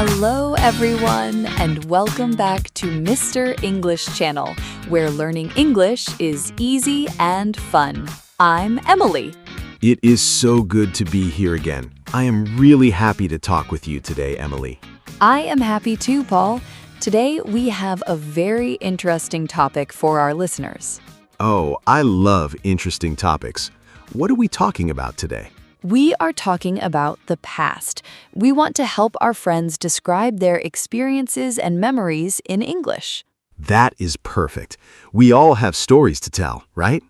Hello, everyone, and welcome back to Mr. English Channel, where learning English is easy and fun. I'm Emily. It is so good to be here again. I am really happy to talk with you today, Emily. I am happy too, Paul. Today, we have a very interesting topic for our listeners. Oh, I love interesting topics. What are we talking about today? We are talking about the past. We want to help our friends describe their experiences and memories in English. That is perfect. We all have stories to tell, right?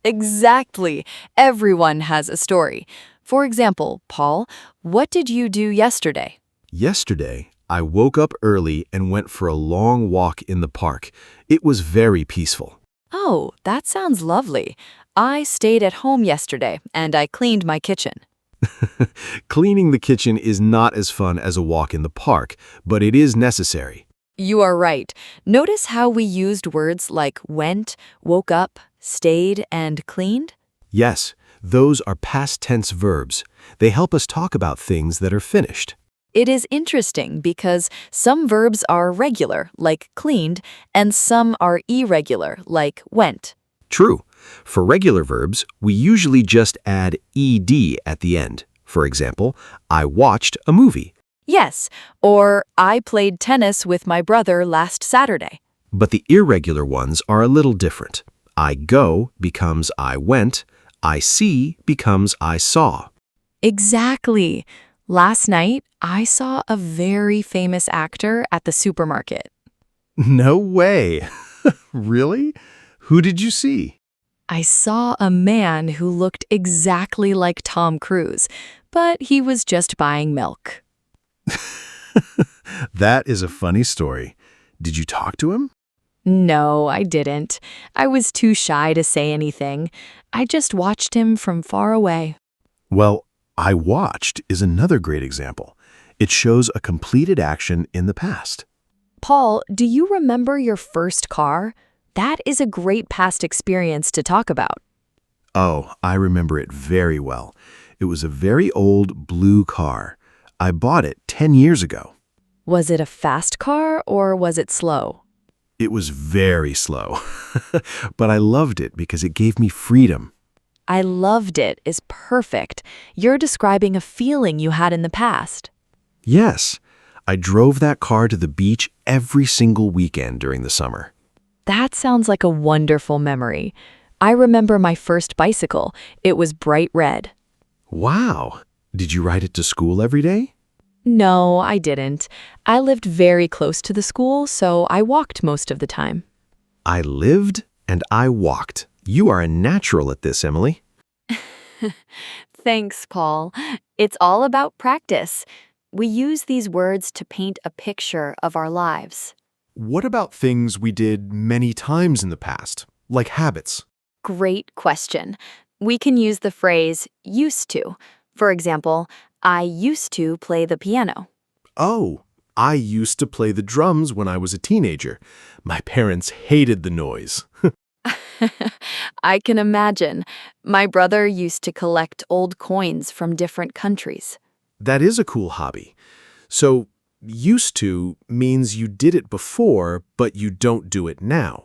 Exactly. Everyone has a story. For example, Paul, what did you do yesterday? Yesterday, I woke up early and went for a long walk in the park. It was very peaceful. Oh, that sounds lovely. I stayed at home yesterday and I cleaned my kitchen. Cleaning the kitchen is not as fun as a walk in the park, but it is necessary. You are right. Notice how we used words like went, woke up, stayed, and cleaned? Yes, those are past tense verbs. They help us talk about things that are finished. It is interesting because some verbs are regular, like cleaned, and some are irregular, like went. True. For regular verbs, we usually just add ed at the end. For example, I watched a movie. Yes, or I played tennis with my brother last Saturday. But the irregular ones are a little different. I go becomes I went. I see becomes I saw. Exactly. Last night, I saw a very famous actor at the supermarket. No way. Really? Who did you see? I saw a man who looked exactly like Tom Cruise, but he was just buying milk. That is a funny story. Did you talk to him? No, I didn't. I was too shy to say anything. I just watched him from far away. Well, I watched is another great example. It shows a completed action in the past. Paul, do you remember your first car? That is a great past experience to talk about. Oh, I remember it very well. It was a very old blue car. I bought it 10 years ago. Was it a fast car or was it slow? It was very slow, but I loved it because it gave me freedom. I loved it is perfect. You're describing a feeling you had in the past. Yes, I drove that car to the beach every single weekend during the summer. That sounds like a wonderful memory. I remember my first bicycle. It was bright red. Wow! Did you ride it to school every day? No, I didn't. I lived very close to the school, so I walked most of the time. I lived and I walked. You are a natural at this, Emily. Thanks, Paul. It's all about practice. We use these words to paint a picture of our lives. What about things we did many times in the past, like habits? Great question. We can use the phrase used to. For example, I used to play the piano. Oh, I used to play the drums when I was a teenager. My parents hated the noise. I can imagine. My brother used to collect old coins from different countries. That is a cool hobby. So, used to means you did it before, but you don't do it now.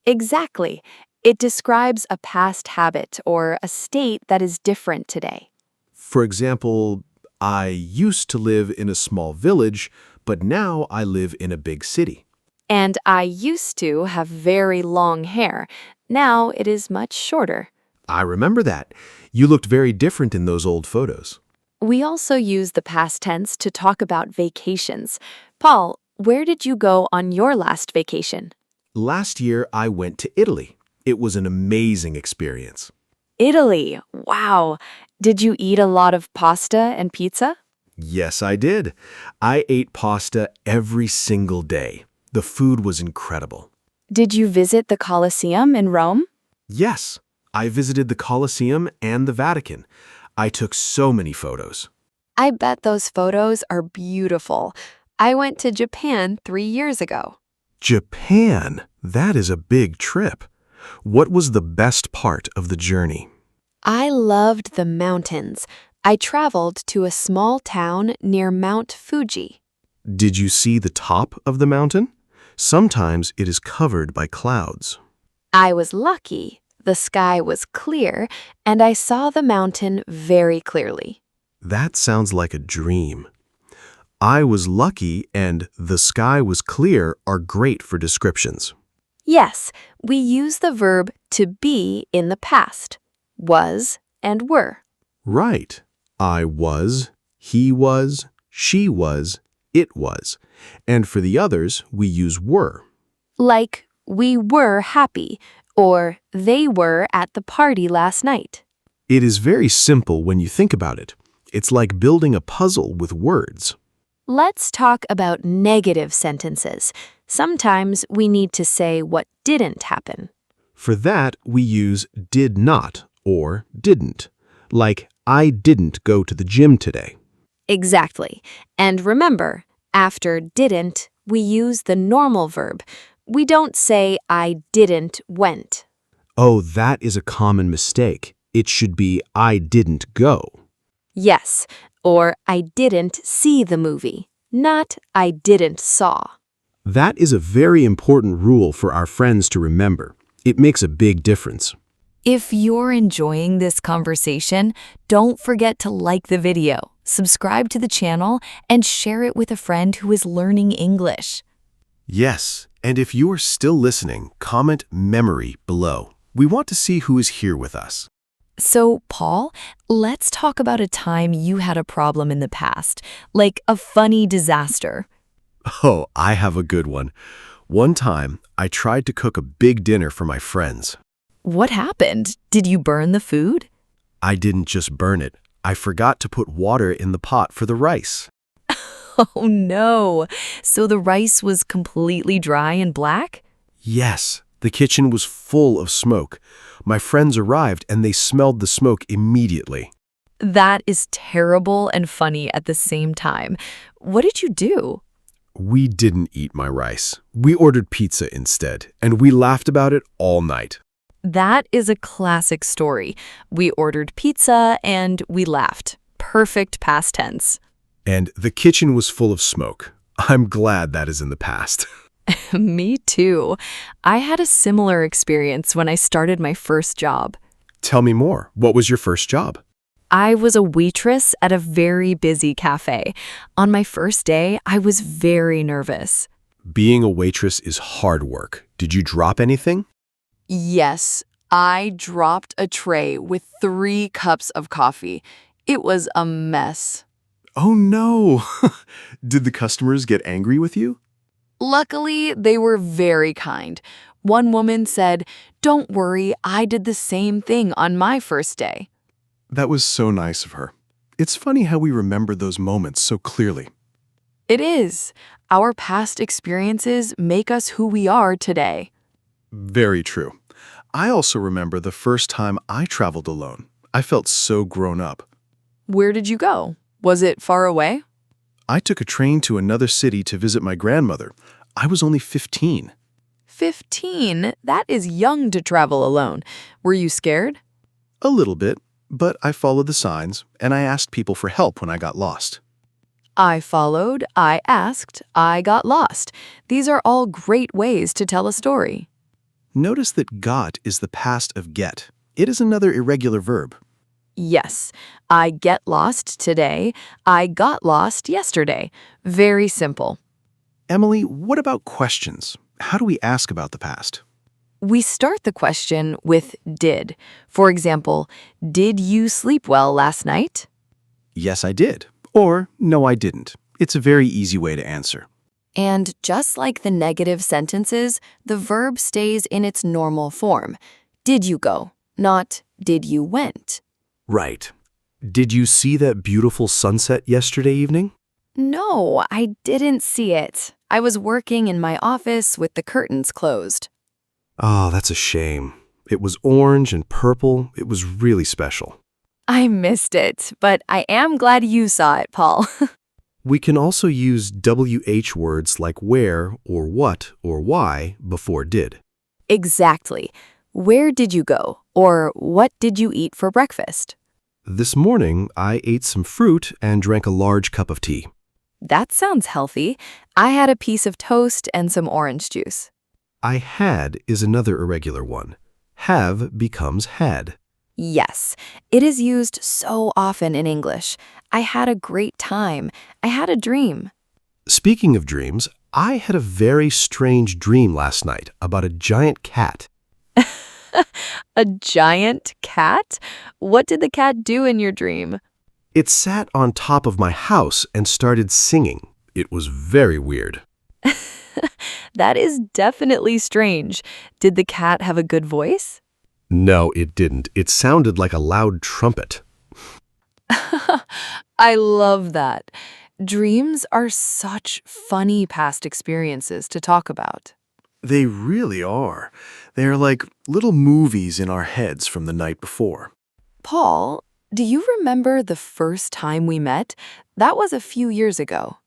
Exactly. It describes a past habit or a state that is different today. For example, I used to live in a small village, but now I live in a big city. And I used to have very long hair. Now it is much shorter. I remember that. You looked very different in those old photos. We also use the past tense to talk about vacations. Paul, where did you go on your last vacation? Last year, I went to Italy. It was an amazing experience. Italy. Wow. Did you eat a lot of pasta and pizza? Yes, I did. I ate pasta every single day. The food was incredible. Did you visit the Colosseum in Rome? Yes, I visited the Colosseum and the Vatican. I took so many photos. I bet those photos are beautiful. I went to Japan 3 years ago. Japan, that is a big trip. What was the best part of the journey? I loved the mountains. I traveled to a small town near Mount Fuji. Did you see the top of the mountain? Sometimes it is covered by clouds. I was lucky. The sky was clear, and I saw the mountain very clearly. That sounds like a dream. I was lucky and the sky was clear are great for descriptions. Yes, we use the verb to be in the past. Was and were. Right. I was, he was, she was, it was. And for the others, we use were. Like, we were happy, or they were at the party last night. It is very simple when you think about it. It's like building a puzzle with words. Let's talk about negative sentences. Sometimes we need to say what didn't happen. For that, we use did not or didn't. Like, I didn't go to the gym today. Exactly. And remember, after didn't, we use the normal verb. We don't say I didn't went. Oh, that is a common mistake. It should be I didn't go. Yes, or I didn't see the movie, not I didn't saw. That is a very important rule for our friends to remember. It makes a big difference. If you're enjoying this conversation, don't forget to like the video, subscribe to the channel, and share it with a friend who is learning English. Yes, and if you are still listening, comment memory below. We want to see who is here with us. So, Paul, let's talk about a time you had a problem in the past, like a funny disaster. Oh, I have a good one. One time, I tried to cook a big dinner for my friends. What happened? Did you burn the food? I didn't just burn it. I forgot to put water in the pot for the rice. Oh no! So the rice was completely dry and black? Yes, the kitchen was full of smoke. My friends arrived and they smelled the smoke immediately. That is terrible and funny at the same time. What did you do? We didn't eat my rice. We ordered pizza instead, and we laughed about it all night. That is a classic story. We ordered pizza and we laughed. Perfect past tense. And the kitchen was full of smoke. I'm glad that is in the past. Me too. I had a similar experience when I started my first job. Tell me more. What was your first job? I was a waitress at a very busy cafe. On my first day, I was very nervous. Being a waitress is hard work. Did you drop anything? Yes, I dropped a tray with 3 cups of coffee. It was a mess. Oh no! Did the customers get angry with you? Luckily, they were very kind. One woman said, "Don't worry, I did the same thing on my first day." That was so nice of her. It's funny how we remember those moments so clearly. It is. Our past experiences make us who we are today. Very true. I also remember the first time I traveled alone. I felt so grown up. Where did you go? Was it far away? I took a train to another city to visit my grandmother. I was only 15. 15? That is young to travel alone. Were you scared? A little bit, but I followed the signs and I asked people for help when I got lost. I followed, I asked, I got lost. These are all great ways to tell a story. Notice that got is the past of get. It is another irregular verb. Yes, I get lost today. I got lost yesterday. Very simple. Emily, what about questions? How do we ask about the past? We start the question with did. For example, did you sleep well last night? Yes, I did. Or no, I didn't. It's a very easy way to answer. And just like the negative sentences, the verb stays in its normal form. Did you go? Not did you went. Right. Did you see that beautiful sunset yesterday evening? No, I didn't see it. I was working in my office with the curtains closed. Oh, that's a shame. It was orange and purple. It was really special. I missed it, but I am glad you saw it, Paul. We can also use WH words like where or what or why before did. Exactly. Where did you go? Or what did you eat for breakfast? This morning, I ate some fruit and drank a large cup of tea. That sounds healthy. I had a piece of toast and some orange juice. I had is another irregular one. Have becomes had. Yes, it is used so often in English. I had a great time. I had a dream. Speaking of dreams, I had a very strange dream last night about a giant cat. A giant cat? What did the cat do in your dream? It sat on top of my house and started singing. It was very weird. That is definitely strange. Did the cat have a good voice? No, it didn't. It sounded like a loud trumpet. I love that. Dreams are such funny past experiences to talk about. They really are. They're like little movies in our heads from the night before. Paul, do you remember the first time we met? That was a few years ago.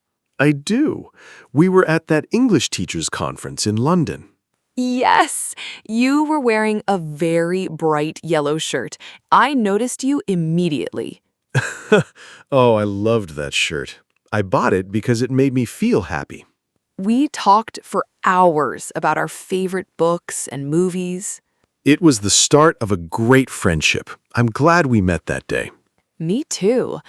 I do. We were at that English teachers conference in London. Yes, you were wearing a very bright yellow shirt. I noticed you immediately. Oh, I loved that shirt. I bought it because it made me feel happy. We talked for hours about our favorite books and movies. It was the start of a great friendship. I'm glad we met that day. Me too.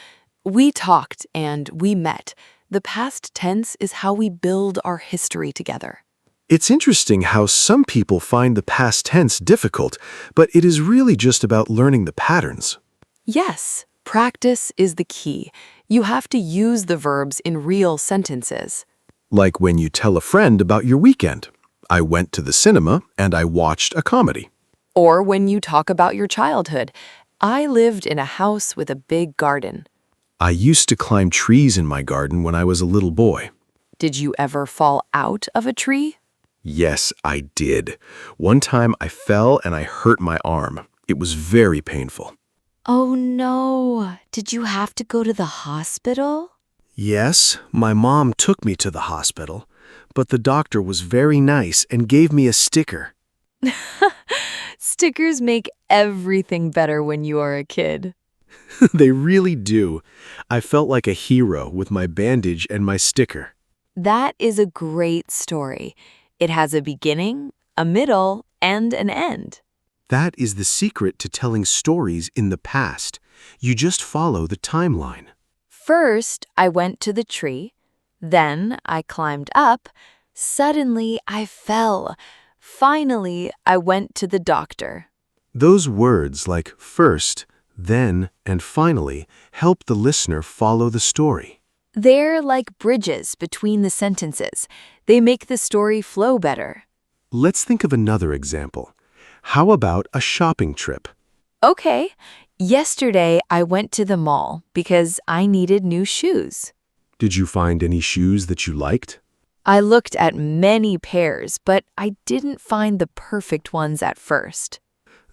We talked and we met. The past tense is how we build our history together. It's interesting how some people find the past tense difficult, but it is really just about learning the patterns. Yes, practice is the key. You have to use the verbs in real sentences. Like when you tell a friend about your weekend. I went to the cinema and I watched a comedy. Or when you talk about your childhood. I lived in a house with a big garden. I used to climb trees in my garden when I was a little boy. Did you ever fall out of a tree? Yes, I did. One time I fell and I hurt my arm. It was very painful. Oh no, did you have to go to the hospital? Yes, my mom took me to the hospital, but the doctor was very nice and gave me a sticker. Stickers make everything better when you are a kid. They really do. I felt like a hero with my bandage and my sticker. That is a great story. It has a beginning, a middle, and an end. That is the secret to telling stories in the past. You just follow the timeline. First, I went to the tree. Then I climbed up. Suddenly, I fell. Finally, I went to the doctor. Those words like first, then, and finally help the listener follow the story. They're like bridges between the sentences. They make the story flow better. Let's think of another example. How about a shopping trip? Okay, yesterday I went to the mall because I needed new shoes. Did you find any shoes that you liked? I looked at many pairs, but I didn't find the perfect ones at first.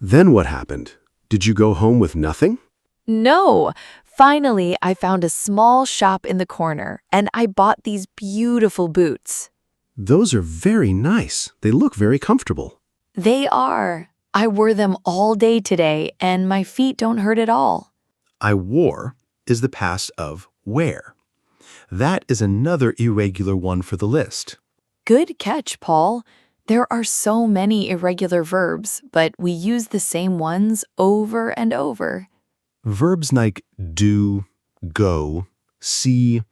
Then what happened? Did you go home with nothing? No! Finally, I found a small shop in the corner, and I bought these beautiful boots. Those are very nice. They look very comfortable. They are. I wore them all day today, and my feet don't hurt at all. I wore is the past of wear. That is another irregular one for the list. Good catch, Paul. There are so many irregular verbs, but we use the same ones over and over. Verbs like do, go, see,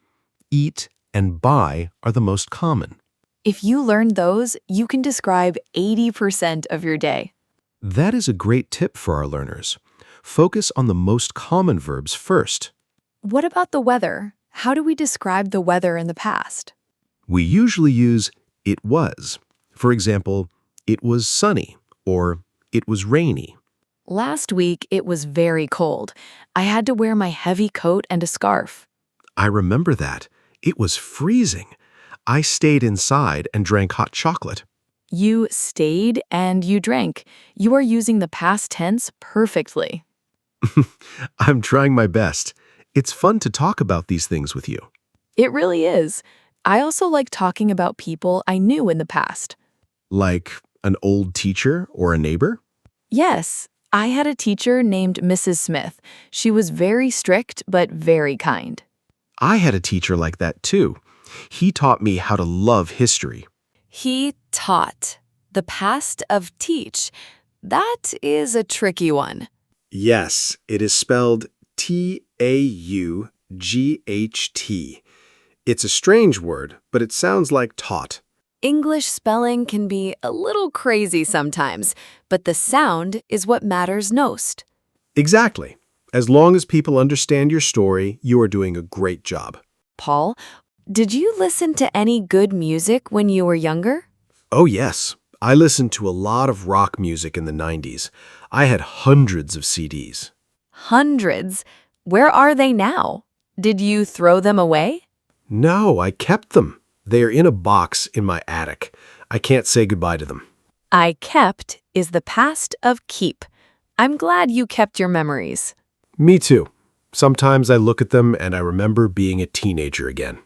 eat, and buy are the most common. If you learn those, you can describe 80% of your day. That is a great tip for our learners. Focus on the most common verbs first. What about the weather? How do we describe the weather in the past? We usually use it was. For example, it was sunny or it was rainy. Last week, it was very cold. I had to wear my heavy coat and a scarf. I remember that. It was freezing. I stayed inside and drank hot chocolate. You stayed and you drank. You are using the past tense perfectly. I'm trying my best. It's fun to talk about these things with you. It really is. I also like talking about people I knew in the past. Like an old teacher or a neighbor? Yes, I had a teacher named Mrs. Smith. She was very strict but very kind. I had a teacher like that too. He taught me how to love history. He taught. The past of teach. That is a tricky one. Yes, it is spelled T-A-U-G-H-T. It's a strange word, but it sounds like taught. English spelling can be a little crazy sometimes, but the sound is what matters most. Exactly. As long as people understand your story, you are doing a great job. Paul, did you listen to any good music when you were younger? Oh, yes. I listened to a lot of rock music in the 90s. I had hundreds of CDs. Hundreds. Where are they now? Did you throw them away? No, I kept them. They are in a box in my attic. I can't say goodbye to them. I kept is the past of keep. I'm glad you kept your memories. Me too. Sometimes I look at them and I remember being a teenager again.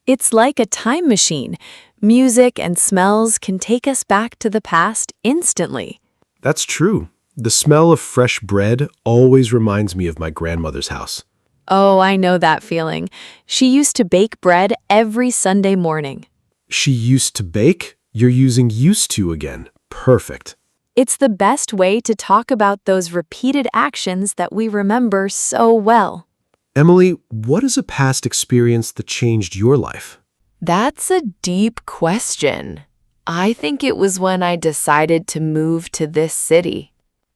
It's like a time machine. Music and smells can take us back to the past instantly. That's true. The smell of fresh bread always reminds me of my grandmother's house. Oh, I know that feeling. She used to bake bread every Sunday morning. She used to bake? You're using used to again. Perfect. It's the best way to talk about those repeated actions that we remember so well. Emily, what is a past experience that changed your life? That's a deep question. I think it was when I decided to move to this city.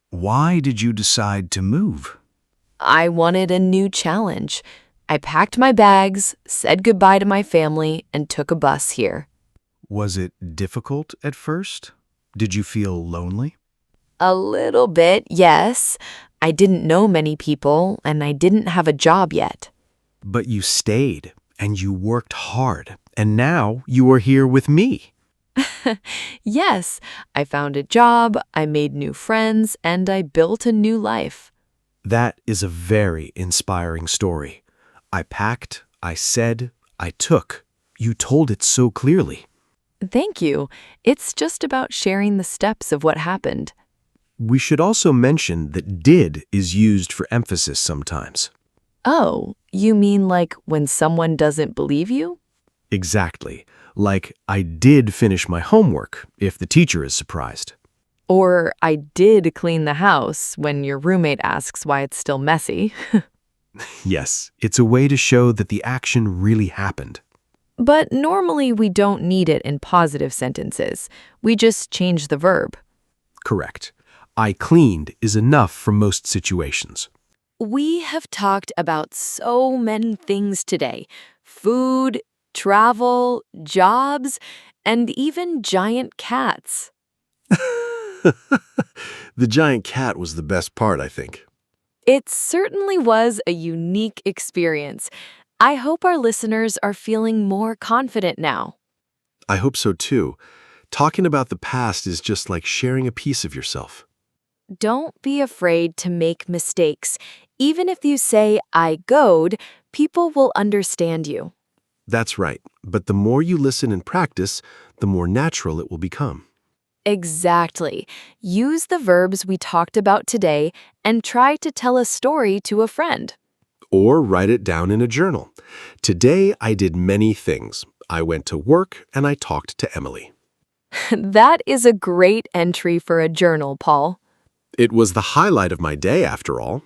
Why did you decide to move? I wanted a new challenge. I packed my bags, said goodbye to my family, and took a bus here. Was it difficult at first? Did you feel lonely? A little bit, yes. I didn't know many people, and I didn't have a job yet. But you stayed, and you worked hard, and now you are here with me. Yes, I found a job, I made new friends, and I built a new life. That is a very inspiring story. I packed, I said, I took. You told it so clearly. Thank you. It's just about sharing the steps of what happened. We should also mention that did is used for emphasis sometimes. Oh, you mean like when someone doesn't believe you? Exactly. Like, I did finish my homework, if the teacher is surprised. Or I did clean the house when your roommate asks why it's still messy. Yes, it's a way to show that the action really happened. But normally we don't need it in positive sentences. We just change the verb. Correct. I cleaned is enough for most situations. We have talked about so many things today. Food, travel, jobs, and even giant cats. The giant cat was the best part, I think. It certainly was a unique experience. I hope our listeners are feeling more confident now. I hope so too. Talking about the past is just like sharing a piece of yourself. Don't be afraid to make mistakes. Even if you say, I goed, people will understand you. That's right. But the more you listen and practice, the more natural it will become. Exactly. Use the verbs we talked about today and try to tell a story to a friend. Or write it down in a journal. Today, I did many things. I went to work and I talked to Emily. That is a great entry for a journal, Paul. It was the highlight of my day, after all.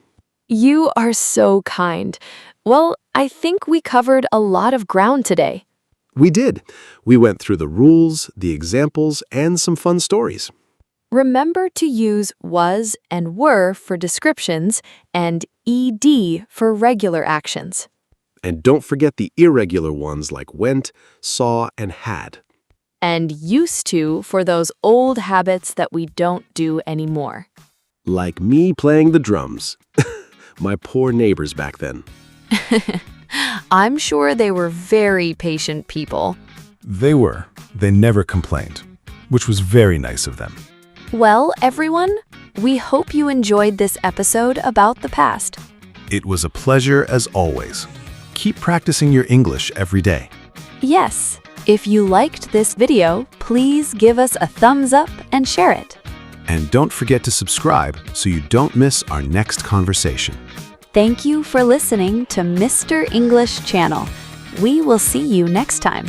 You are so kind. Well, I think we covered a lot of ground today. We did. We went through the rules, the examples, and some fun stories. Remember to use was and were for descriptions and ed for regular actions. And don't forget the irregular ones like went, saw, and had. And used to for those old habits that we don't do anymore. Like me playing the drums. My poor neighbors back then. I'm sure they were very patient people. They were. They never complained, which was very nice of them. Well, everyone, we hope you enjoyed this episode about the past. It was a pleasure as always. Keep practicing your English every day. Yes, if you liked this video, please give us a thumbs up and share it. And don't forget to subscribe so you don't miss our next conversation. Thank you for listening to Mr. English Channel. We will see you next time.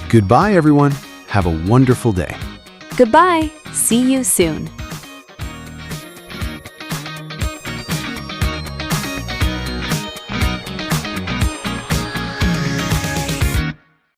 Goodbye, everyone. Have a wonderful day. Goodbye. See you soon.